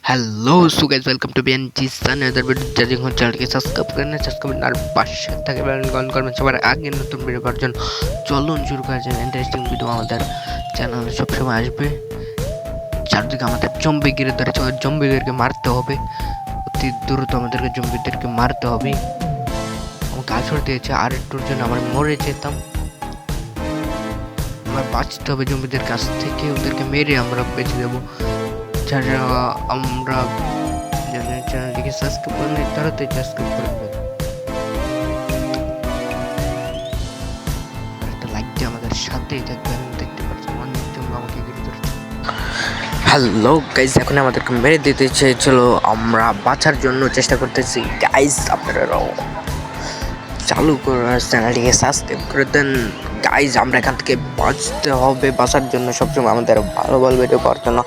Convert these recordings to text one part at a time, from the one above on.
Hello so guys welcome to बीएनजी सन other video जजिंग हो चैनल के সাবস্ক্রাইব আর পাশে থাকে বেল আইকন করবেন সবার আগে নতুন ভিডিও পাওয়ার জন্য। চলুন শুরু করা যাক। ইন্টারেস্টিং ভিডিও আমাদের চ্যানেলে সবসময় আসবে। চারদিকে আমাদের জম্বি ঘিরে ধরেছে, জম্বিদেরকে মারতে হবে অতি দ্রুত, আমাদেরকে জম্বিদেরকে মারতে হবে। আমাকে আসর দিয়েছে আর একটুর জন্য আমরা মরে যেতাম। আমরা বাঁচতে হবে জম্বিদের কাছ থেকে, ওদেরকে মেরে আমরা বেঁচে দেবো। যারা আমরা চ্যানেলটিকে সাবস্ক্রাইব করেন তাড়াতাড়ি সাবস্ক্রাইব করে দেবেন, একটা লাইক দিয়ে আমাদের সাথেই থাকবেন। দেখতে পাচ্ছেন অনেকজন আমাকে ঘিরে ধরেছে। হ্যালো গাইজ, এখন আমাদেরকে মেরে দিতে চেয়েছিল, আমরা বাঁচার জন্য চেষ্টা করতেছি। গাইজ আপনারাও চালু করে চ্যানেলটিকে সাবস্ক্রাইব করে দেন। গাইজ আমরা এখান থেকে বাঁচতে হবে, বাঁচার জন্য সবসময় আমাদের ভালো ভালো ভিডিও পাওয়ার জন্য,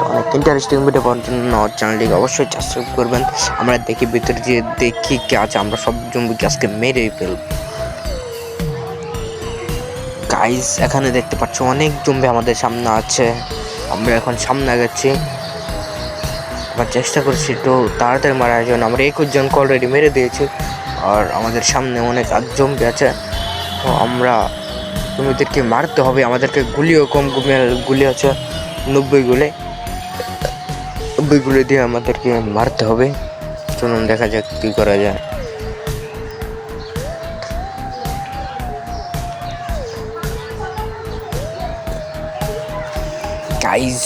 অনেক ইন্টারেস্টিং ভিডিও পাওয়ার জন্য চ্যানেলটিকে অবশ্যই সাবস্ক্রাইব করবেন। আমরা দেখি ভিতরে যে দেখি কে আছে, আমরা সব জম্বিকে আজকে মেরে ফেলব। গাইজ এখানে দেখতে পাচ্ছ অনেক জম্বি আমাদের সামনে আছে, আমরা এখন সামনে গেছি। আমরা চেষ্টা করছি একটু তাড়াতাড়ি মারার জন্য। আমরা 21 জনকে অলরেডি মেরে দিয়েছি, আর আমাদের সামনে অনেক জম্বি আছে। তো আমরা জম্বিদেরকে মারতে হবে। আমাদেরকে গুলিও কম, গুলি আছে 90 গুলি দিয়ে আমাদেরকে মারতে হবে। চলুন দেখা যাক কী করা যায়। গাইজ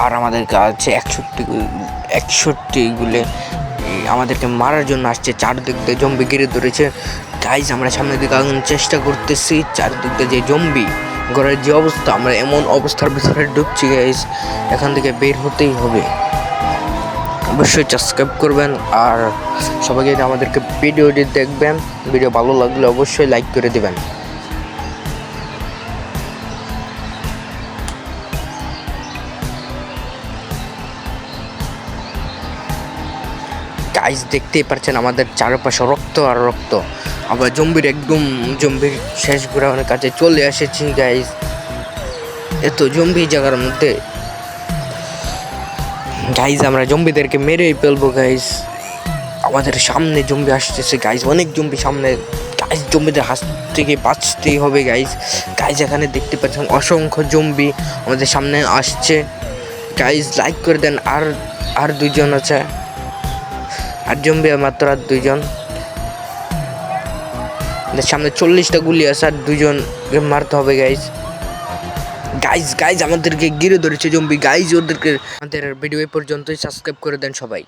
আর আমাদের কাছে 61 গুলি আমাদেরকে মারার জন্য আসছে। চারদিক দিয়ে জম্বি ঘিরে ধরেছে। গাইজ আমরা সামনের দিকে আগানোর চেষ্টা করতেছি। চারদিক দিয়ে যে জম্বি ঘরের যে অবস্থা, আমরা এমন অবস্থার ভিতরে ঢুকছি গাইজ, এখান থেকে বের হতেই হবে। অবশ্যই সাবস্ক্রাইব করবেন আর সবাইকে আমাদেরকে ভিডিওটি দেখবেন। ভিডিও ভালো লাগলে অবশ্যই লাইক করে দিবেন। গাইজ দেখতেই পাচ্ছেন আমাদের চারপাশে রক্ত আর রক্ত। আমরা জম্বির শেষ গ্রাউন্ডের কাছে চলে এসেছি গাইজ। এত জম্বি জায়গার মধ্যে গাইজ আমরা জম্বিদেরকে মেরেই ফেলবো গাইজ। আমাদের সামনে জম্বি আসতেছে গাইজ, অনেক জম্বি সামনে। গাইজ জম্বিদের হাত থেকে বাঁচতেই হবে গাইজ। গাইজ এখানে দেখতে পাচ্ছেন অসংখ্য জম্বি আমাদের সামনে আসছে। গাইজ লাইক করে দেন। আর 2 জন আছে, আর জম্বি মাত্র আর 2 জন। সামনে 40টা গুলি আছে, আর 2 জনকে মারতে হবে গাইজ। গাইজ আমাদেরকে ঘিরে ধরেছে জম্বি। গাইজ ওদেরকে, আমাদের ভিডিও এই পর্যন্তই। সাবস্ক্রাইব করে দেন সবাই।